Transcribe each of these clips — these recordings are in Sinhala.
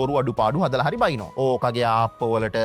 බොරු අඩුපාඩු හදලා හරි බයිනවා. ඕකගේ ආප්පවලට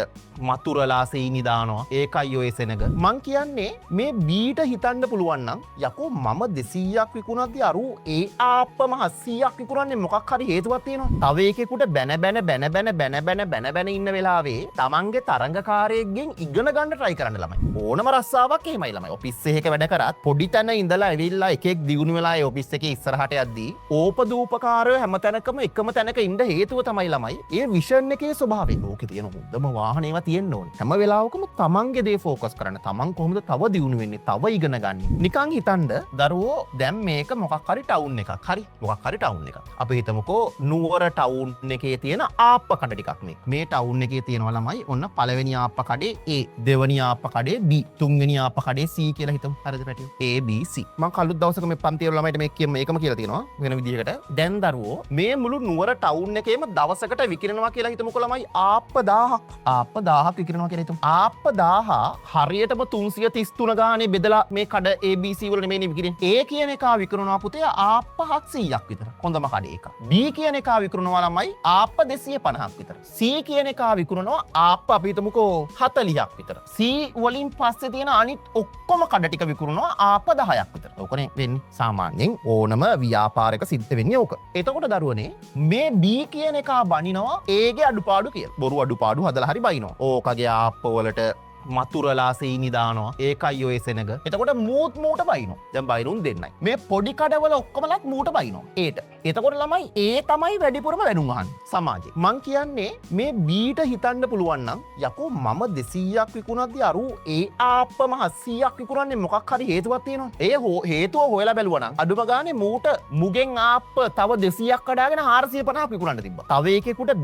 මතුරලා සීනි දානවා. ඒකයි ඔය සෙනග. මං කියන්නේ මේ බීට හිතන්න පුළුවන් නම් යකෝ මම 200ක් විකුණද්දී අරු ඒ ආප්පම 700ක් විකුණන්නේ මොකක් හරි හේතුවක් තියෙනවා. තව එකෙකුට බැන ඉන්න වෙලාවේ තමන්ගේ තරංගකාරයෙක්ගෙන් ඉගෙන ගන්න try කරන්න ළමයි. ඕනම රස්සාවක් එහෙමයි ළමයි. ඔෆිස් එකක වැඩ කරත් පොඩි තැන ඉඳලා ඇවිල්ලා එකෙක් දියුණු වෙලා ඒ ඔෆිස් එකේ ඉස්සරහට යද්දී ඕපදූපකාරයෝ හැමතැනකම එකම තැනක ඉන්න හේතුව තමයි ළමයි. ඒ විෂන් එකේ ස්වභාවය. ලෝකේ තියෙන හොඳම වාහන ඒවා තියෙන්න ඕනේ. හැම වෙලාවකම තමන්ගේ දේ ફોකස් කරන්න. තමන් කොහොමද තව දියුණු වෙන්නේ? තව ඉගෙන ගන්න. නිකන් හිතන්න දරුවෝ දැන් මේක මොකක් හරි ටවුන් එකක්. හරි. මොකක් හරි ටවුන් එකක්. අපි හිතමුකෝ නුවර ටවුන් එකේ තියෙන ආප්ප කඩ ටිකක් මේ. මේ ටවුන් එකේ තියෙනවා ළමයි ඔන්න පළවෙනි ආප්ප කඩේ A, දෙවෙනි ආප්ප කඩේ B, තුන්වෙනි ආප්ප කඩේ C කියලා හිතමු. හරිද පැටියෝ? A B C. මම කලුත් දවසක මේ පන්ති වල ළමයිට මේකම කියලා තියෙනවා වෙන විදිහකට. දැන් දරුවෝ මේ මුළු නුවර ටවුන් එකේම දවසකට විකිරනවා කියලා හිතමුකෝ ළමයි ආප්ප 1000ක්. ආප්ප 1000ක් විකිරනවා කියලා හිතමු. ආප්ප 1000 හරියටම 333 ගානේ බෙදලා මේ කඩ A B C වල නෙමෙයි විකිරෙන්නේ. A කියන එක විකිරනවා පුතේ ආප්ප 700ක් විතර. හොඳම කඩේ එක. B කියන එක විකිරනවා ළමයි ආප්ප 250ක් විතර. C කියන එක විකුණනවා ආප්ප අපි හිතමුකෝ 40ක් විතර. C වලින් පස්සේ තියෙන අනිත් ඔක්කොම කඩ ටික විකුණනවා ආප්ප 10ක් විතර. ඕකනේ වෙන්නේ සාමාන්‍යයෙන් ඕනම ව්‍යාපාරයක සිද්ධ වෙන්නේ ඕක. එතකොට දරුවනේ මේ B කියන එක බනිනවා A ගේ අඩුපාඩු කියලා. බොරු අඩුපාඩු හදලා හරි බයිනවා. ඕකගේ ආප්ප වලට මතුරලා සීනි දානවා. ඒකයි ඔය සෙනග. එතකොට මූට බයිනවා. දැන් බයිනුන් දෙන්නයි. මේ පොඩි කඩවල ඔක්කොමලත් මූට බයිනවා. ඒට. එතකොට ළමයි ඒ තමයි වැඩිපුරම වැනුම් අහන්නේ සමාජේ. මං කියන්නේ මේ බීට හිතන්න පුළුවන් නම් යකෝ මම 200ක් විකුණද්දී අරු ඒ ආප්පම 700ක් විකුණන්නේ මොකක් හරි හේතුවක් තියෙනවා. ඒ හේතුව හොයලා බැලුවා නම් අඩුම ගානේ මූට මුගෙන් ආප්ප තව 200ක් කඩාගෙන 450ක් විකුණන්න තිබ්බා. තව එකෙකුට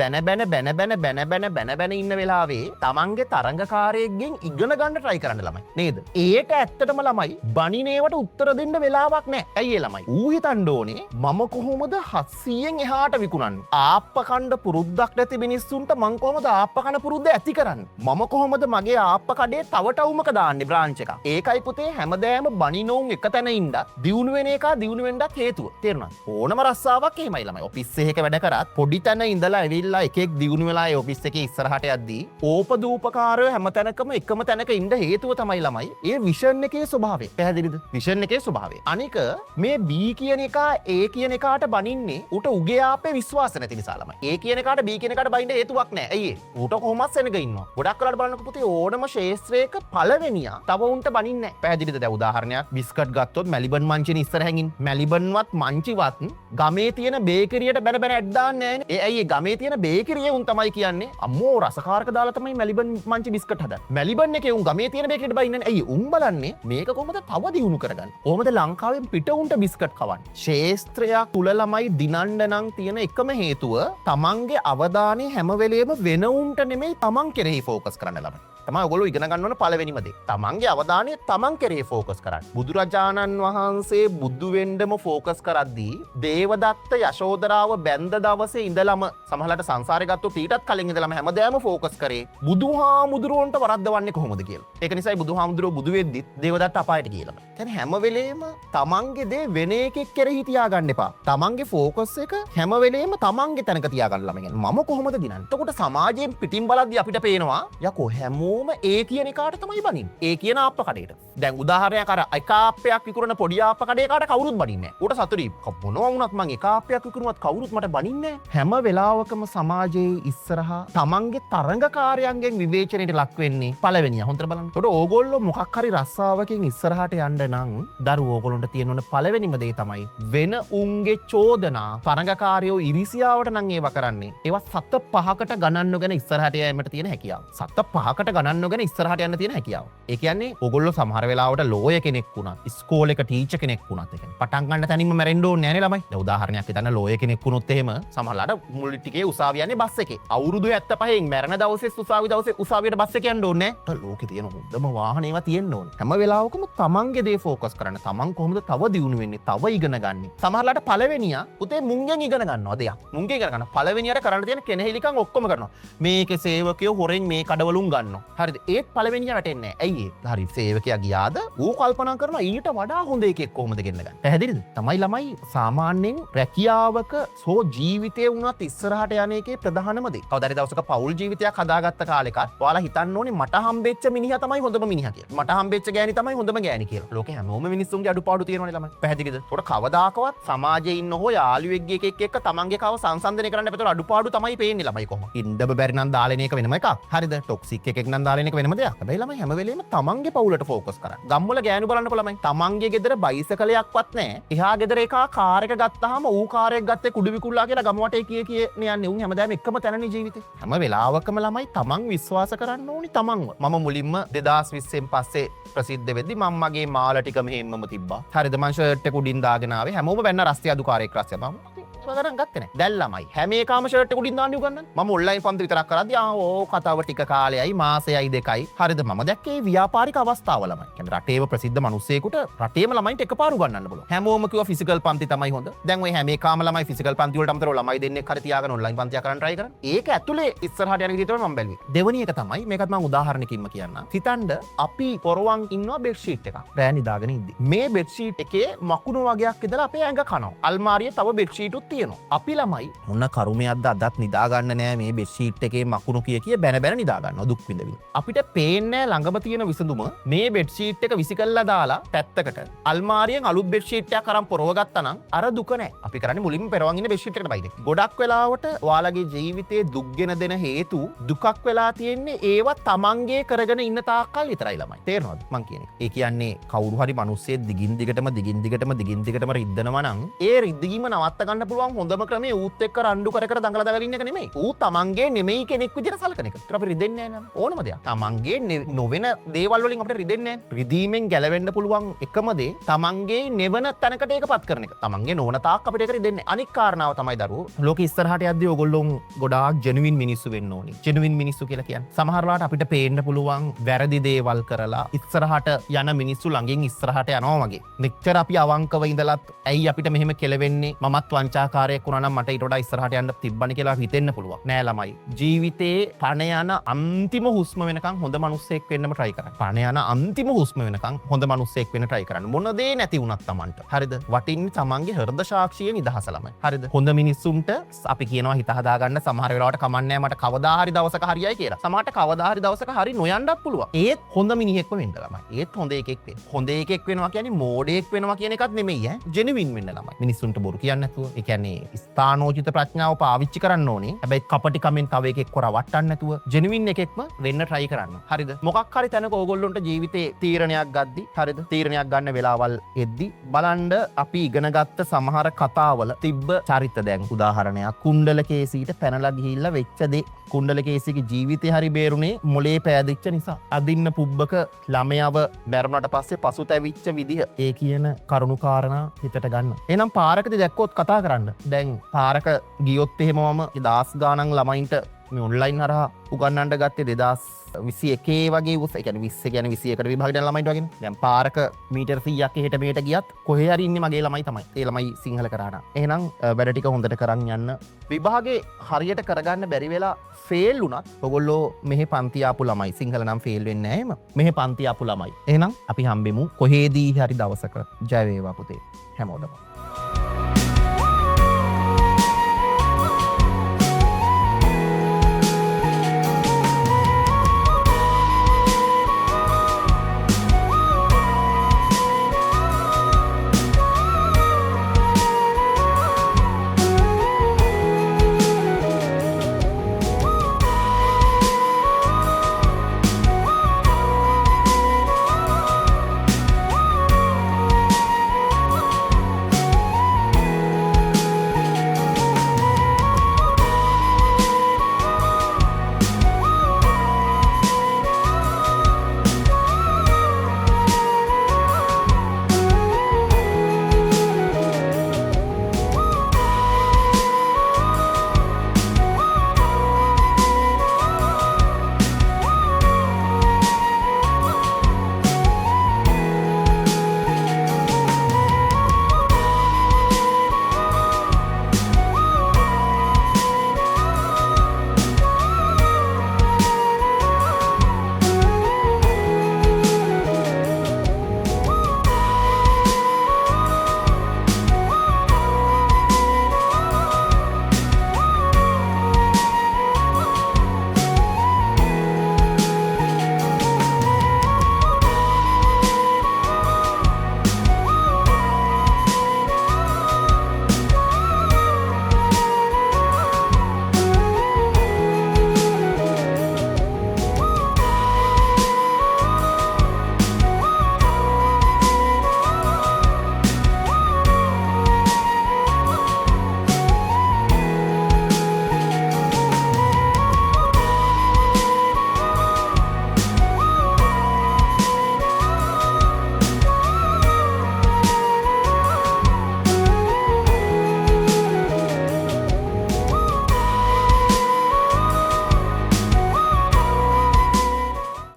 බැන ඉන්න වෙලාවේ තමන්ගේ තරංගකාරයෙක්ගෙන් ඉගෙන ගන්න try කරන්න ළමයි. නේද? ඒක ඇත්තටම ළමයි බණිනේවට උත්තර දෙන්න වෙලාවක් නැහැ. ඇයි ඒ ළමයි? ඌ හිතන්න ඕනේ මම කොහොමද 700න් එහාට විකුණන්නේ? ආප්ප කණ්ඩ පුරුද්දක් නැති මිනිස්සුන්ට මං කොහොමද ආප්ප කන පුරුද්ද ඇති කරන්නේ? මම කොහොමද මගේ ආප්ප කඩේ තව ටවුමක දාන්නේ බ්‍රාන්ච් එකක්? ඒකයි පුතේ හැමදෑම බණිනෝන් එක තැන ඉඳ දියුණු වෙන එක දියුණු වෙන්නත් හේතුව. තේරුණාද? ඕනම රස්සාවක් එහෙමයි ළමයි. ඔෆිස් එකක වැඩ කරත් පොඩි තැන ඉඳලා ඇවිල්ලා එකෙක් දියුණු වෙලා ඒ ඔෆිස් එකේ ඉස්සරහට යද්දී ඕපදූපකාරයෝ හැමතැනකම එකම තැනක ඉන්න හේතුව තමයි ළමයි ඒ විෂන් එකේ ස්වභාවය. පැහැදිලිද? විෂන් එකේ ස්වභාවය. අනික මේ B කියන එක A කියන එකාට බනින්නේ ඌට උගේ ආපේ විශ්වාස නැති නිසා ළමයි. A කියන එකාට B කියන එකාට බයින්න හේතුවක් නැහැ. ඇයි ඒ? ඌට කොහොමද සෙනග ඉන්නවා. ගොඩක් වෙලාට බලනකොට පුතේ ඕනම ශේෂ්ත්‍රයක පළවෙනියා තව උන්ට බනින්නේ නැහැ. පැහැදිලිද? දැන් උදාහරණයක් බිස්කට් ගත්තොත් මැලිබන් මංචිනේ ඉස්සරහින් ඉන්න. මැලිබන්වත් මංචිවත් ගමේ තියෙන බේකරියට බැන ඇඩ් දාන්නේ නැහැ නේ. ඒ ඇයි ඒ ගමේ තියෙන බේකරියේ උන් තමයි කියන්නේ අම්මෝ රසකාරක දාලා තමයි මැලිබන් මංචි බිස්කට් හදන්නේ. මැලිබන් එකේ උන් ගමේ තියෙන බේකරියට බයින්නේ. ඇයි උන් බලන්නේ මේක කොහොමද තව දියුණු කරගන්නේ? කොහොමද ලංකාවෙන් පිට උන්ට බිස්කට් කවන්නේ? ශේෂ්ත්‍රයක් තුල ළමයි දිනන්න නම් තියෙන එකම හේතුව තමන්ගේ අවධානය හැම වෙලේම වෙන උන්ට නෙමෙයි තමන් කෙරෙහි ફોකස් කරන්න ළමයි. තමයි ඔයගොල්ලෝ ඉගෙන ගන්න ඕන පළවෙනිම දේ. තමන්ගේ අවධානය තමන් කෙරෙහි ફોකස් කරන්න. බුදුරජාණන් වහන්සේ බුදු වෙන්නම ફોකස් කරද්දී දේවදත්ත යශෝදරාව බැඳ දවසේ ඉඳලම සමහරවිට සංසාරේ ගත්තොත් ඊටත් කලින් ඉඳලම හැමදාම ફોකස් කරේ බුදුහාමුදුරුවන්ට වරද්දවන්නේ කොහොමද කියලා. ඒක නිසායි බුදුහාමුදුරුවෝ බුදු වෙද්දිත් දේවදත්ත අපායට ගියලා. දැන් හැම වෙලේම තමන්ගේ දේ වෙන එකෙක් කෙරෙහි තියාගන්න එපා. තමන්ගේ ફોකස් එක හැම වෙලේම තමන්ගේ තැනක තියාගන්න ළමයි. මම කොහොමද දිනන්නේ? එතකොට සමාජයෙන් පිටින් බලද්දී අපිට පේනවා යකෝ හැමෝම ඒ කියන එකාට තමයි බනින්නේ. ඒ කියන ආප්ප කඩේට. දැන් උදාහරණයක් අර එක ආප්පයක් විකුණන පොඩි ආප්ප කඩේකට කවුරුත් බනින්නේ නැහැ. ඌට සතුටුයි. මොනවා වුණත් මං එක ආප්පයක් විකුණුවත් කවුරුත් මට බනින්නේ නැහැ. හැම වෙලාවකම සමාජයේ ඉස්සරහා තමන්ගේ තරංගකාරයන්ගෙන් විවේචනයට ලක් වෙන්නේ පළවෙනියා. හොඳට බලන්න. ඒකට ඕගොල්ලෝ මොකක් හරි රස්සාවකින් ඉස්සරහට යන්න නම් දරුවෝ ඕගොල්ලන්ට තියෙන ඕන පළවෙනිම දේ තමයි වෙන උන්ගේ චෝදනා තරංගකාරයෝ ඉරිසියාවට නම් ඒවා කරන්නේ. ඒවා සත පහකට ගණන් නොගෙන ඉස්සරහට යෑමට තියෙන හැකියාව. සත පහකට ගණන් නොගෙන ඉස්සරහට යන්න තියෙන හැකියාව. ඒ කියන්නේ ඕගොල්ලෝ සමහර වෙලාවට ලෝය කෙනෙක් වුණත්, ඉස්කෝලේක ටීචර් කෙනෙක් වුණත්, ඒ කියන්නේ පටන් ගන්න තැනින්ම මැරෙන්න ඕනේ නෑනේ ළමයි. දැන් උදාහරණයක් හිතන්න ලෝය කෙනෙක් වුණොත් එහෙම සමහරලාට මුල් ටිකේ උසාවිය යන්නේ බස් එකේ. අවුරුදු 75න් මැරෙන දවසේ දවසේ උසාවියට බස් එක යන්න ඕනේ නෑ. ලෝකේ තියෙන හොඳම වාහන ඒවා තියෙන්න ඕනේ. හැම වෙලාවකම තමන්ගේ දේ ફોකස් කරන්න. තමන් කොහොමද තව දියුණු වෙන්නේ, තව ඉගෙන ගන්නෙ. සමහරලාට පළවෙනියා පුතේ මුංගෙන් ඉගෙන ගන්නවා දෙයක්. මුංගෙන් ඉගෙන ගන්න. පළවෙනියට කරන්න තියෙන කෙනෙහිලිකම් ඔක්කොම කරනවා. මේකේ සේවකයෝ හොරෙන් මේ කඩවලුන් ගන්නවා. හරිද ඒත් පළවෙනිය වැටෙන්නේ ඇයි හරි සේවකයා ගියාද ඌ කල්පනා කරනවා ඊට වඩා හොඳ එකෙක් කොහොමද ගෙන්න ගන්න පැහැදිලිද තමයි ළමයි සාමාන්‍යයෙන් රැකියාවක සෝ ජීවිතේ වුණත් ඉස්සරහට යන එකේ ප්‍රධානම දේ කවදාරි දවසක පෞල් ජීවිතයක් හදාගත්ත කාලෙකත් ඔයාලා හිතන්න ඕනේ මට හම්බෙච්ච මිනිහා තමයි හොඳම මිනිහා කියලා මට හම්බෙච්ච ගෑණි තමයි හොඳම ගෑණි කියලා ලෝකේ හැමෝම මිනිස්සුන්ගේ අඩුපාඩු තියෙනවනේ ළමයි පැහැදිලිද උඩ කවදාකවත් සමාජයේ ඉන්න හොය යාළුවෙක්ගේ එකෙක් එක්ක තමන්ගේ කව සංසන්දනය කරන්න එපතොර අඩුපාඩු තමයි පේන්නේ ළමයි කොහොම ඉන්නබ බැරි නම් දාලන එක වෙනම එකක් හරිද ටොක්සික් එකෙක් නම් දාලන එක වෙනම දෙයක් හැබැයි ළමයි හැම වෙලේම තමන්ගේ පවුලට ෆෝකස් කරන්න ගම්වල ගෑනු බලන්න ළමයි තමන්ගේ ගෙදර බයිසිකලයක්වත් නැහැ එහා ගෙදර එකා කාර් එක ගත්තාම ඌ කාර් එක ගත්තේ කුඩු විකුල්ලා කියලා ගම වටේ කියන්නේ යන්නේ උන් හැමදාම එකම තැනනේ ජීවිතේ හැම වෙලාවකම ළමයි තමන් විශ්වාස කරන්න ඕනි තමන්ව මම මුලින්ම 2020න් පස්සේ ප්‍රසිද්ධ වෙද්දි මම මගේ මාල ටික මෙහෙම්මම තිබ්බා හරිද මං ෂර්ට් එක උඩින් දාගෙන ආවේ හැමෝම වෙන්න රස්තිය අදුකාරයෙක් රස්තිය මම ගණන් ගත්තේ නැහැ දැන් ළමයි හැම එකම ෂර්ට් එක උඩින් දාන්න උගන්නන්නේ මම ඔන්ලයින් පන්ති විතරක් කරද්දී ඕ කතාව ටික කාලයයි මාසෙයි දෙකයි හරිද මම දැක්කේ ව්‍යාපාරික අවස්ථාව ළමයි කියන්නේ රටේම ප්‍රසිද්ධ මිනිස්සෙකුට රටේම ළමයින්ට එකපාර උගන්නන්න බලනවා හැමෝම කිව්වා ෆිසිකල් පන්ති තමයි හොඳ දැන් ওই හැම එකම ළමයි ෆිසිකල් පන්ති වලට අමතරව ළමයි දෙන්නෙක් හරි තියාගෙන ඔන්ලයින් පන්තියක් කරන්න try කරන්නේ ඒක ඇතුලේ ඉස්සරහට යන විදිහ තමයි මම බැලුවේ දෙවෙනි එක තමයි මේකත් මම උදාහරණකින්ම කියන්නම් හිතන්න අපි පොරවන් ඉන්නවා බෙඩ් ෂීට් එකක් රෑ නිදාගෙන ඉද්දි මේ බෙඩ් ෂීට් එකේ මකුණු වගේක් ඉදලා අපේ ඇඟ කනවා අල්මාරියේ තව බෙඩ් ෂීටුත් තියෙනවා අපි ළමයි මොන කරුමයක්ද අදත් නිදාගන්න නෑ මේ බෙඩ් ෂීට් එකේ මකුණු කිය බැන බැන නිදා ගන්නවා දුක් විඳින්න අපිට පේන්නේ ළඟම තියෙන විසඳුම මේ බෙඩ් ෂීට් එක විසිකල්ලා දාලා පැත්තකට අල්මාරියෙන් අලුත් බෙඩ් ෂීට් එකක් අරන් පොරව ගත්තා නම් අර දුක නෑ අපි කරන්නේ මුලින්ම පෙරවන් ඉන්න බෙඩ් ෂීට් එකට බයිද ගොඩක් වෙලාවට ඔයාලගේ ජීවිතේ දුක්ගෙන දෙන හේතු දුකක් වෙලා තියෙන්නේ ඒවා තමන්ගේ කරගෙන ඉන්න තාක්කල් විතරයි ළමයි තේරෙනවද මං කියන්නේ ඒ කියන්නේ කවුරු හරි මිනිස්සෙක් දිගින් දිගටම රිද්දනවා නම් ඒ රිද්දීම නවත්ත ගන්න පුළුවන් හොඳම ක්‍රමය ඌත් එක්ක රණ්ඩු කර දඟල දඟල ඉන්න එක නෙමෙයි ඌ තමන්ගේ නෙමෙයි කෙනෙක් විදිහට සලකන එක. ඒත් අපි රිදෙන්නේ නැහැ නේද? ඕනම දෙයක්. තමන්ගේ නොවන දේවල් වලින් අපිට රිදෙන්නේ නැහැ. රිදීමෙන් ගැලවෙන්න පුළුවන් එකම දේ තමන්ගේ නෙවන තැනකට ඒකපත් කරන එක. තමන්ගේ නොවන තාක් අපිට ඒක රිදෙන්නේ. අනික් කාරණාව තමයි දරුවෝ ලෝකෙ ඉස්සරහට යද්දී ඕගොල්ලෝ ගොඩාක් ජෙනුවින් මිනිස්සු වෙන්න ඕනි. ජෙනුවින් මිනිස්සු කියලා කියන්නේ සමහරලාට අපිට පේන්න පුළුවන් වැරදි දේවල් කරලා ඉස්සරහට යන මිනිස්සු ළඟින් ඉස්සරහට යනවා වගේ. මෙච්චර අපි අවංකව ඉඳලත් ඇයි අපිට මෙහෙම කෙලවෙන්නේ? මමත් වංචාකාරයෙක් වුණා නම් මට ඊට වඩා ඉස්සරහට යන්න තිබ්බනේ කියලා හිතෙන්න පුළුවන්. නෑ ළමයි. ජීවිතේ පණ යන අන්තිම හුස්ම වෙනකන් හොඳ මිනිස්සෙක් වෙන්නම try කරන්න. පණ යන අන්තිම හුස්ම වෙනකන් හොඳ මිනිස්සෙක් වෙන්න try කරන්න. මොන දේ නැති වුණත් Tamanට. හරිද? වටින්නේ Tamanගේ හෘද සාක්ෂියේ නිදහස ළමයි. හරිද? හොඳ මිනිස්සුන්ට අපි කියනවා හිත හදාගන්න සමහර වෙලාවට කමන්නේ මට කවදා හරි දවසක හරියයි කියලා. සමහරට කවදා හරි දවසක හරි නොයන්නත් පුළුවන්. ඒත් හොඳ මිනිහෙක්ම වෙන්න ළමයි. ඒත් හොඳ එකෙක් වෙන්න. හොඳ එකෙක් වෙනවා කියන්නේ මෝඩයෙක් වෙනවා කියන එකත් නෙමෙයි ඈ. ජෙනුවින් වෙන්න ළමයි. මිනිස්සුන්ට බොරු කියන්නේ නැතුව. ඒ කියන්නේ ස්ථානෝචිත ප්‍රඥාව පාවිච්චි කරන්න ඕනේ. හැබැයි කපටි කමෙන් තව එකෙක් කරවට්ටන්න නැතුව ජෙනුවින් එකෙක්ම වෙන්න try කරන්න. හරිද? මොකක් හරි තැනක ඕගොල්ලොන්ට ජීවිතේ තීරණයක් ගද්දි හරිද? තීරණයක් ගන්න වෙලාවල් එද්දි බලන්න අපි ඉගෙන ගත්ත සමහර කතාවල තිබ්බ චරිත දැන් උදාහරණයක් කුණ්ඩලකේසීට පැනලා ගිහිල්ලා වෙච්ච දේ කුණ්ඩලකේසීගේ ජීවිතේ හරි බේරුනේ මොලේ පෑදිච්ච නිසා. අදින්න පුබ්බක ළමයව මැරුණට පස්සේ පසුතැවිච්ච විදිහ ඒ කියන කරුණු කාරණා හිතට ගන්න. එහෙනම් පාරකදී දැක්කොත් කතා කරන්න. දැන් පාරක ගියොත් එහෙම මම 1000 ගාණන් ළමයින්ට මේ ඔන්ලයින් හරහා උගන්වන්න ගත්තේ 2021 වගේ උස. ඒ කියන්නේ 20 කියන්නේ 21කට විභාගයට ළමයින්ට වගේනේ. දැන් පාරක මීටර් 100ක් එහෙට මෙහෙට ගියත් කොහේ හරි ඉන්නේ මගේ ළමයි තමයි. ඒ ළමයි සිංහල කරාට. එහෙනම් වැඩ ටික හොඳට කරන් යන්න. විභාගේ හරියට කරගන්න බැරි වෙලා ෆේල් වුණත් ඔයගොල්ලෝ මෙහෙ පන්ති ආපු ළමයි සිංහල නම් ෆේල් වෙන්නේ නැහැ එහෙම. මෙහෙ පන්ති ආපු ළමයි. එහෙනම් අපි හම්බෙමු කොහේදී හරි දවසක. ජය වේවා පුතේ හැමෝටම.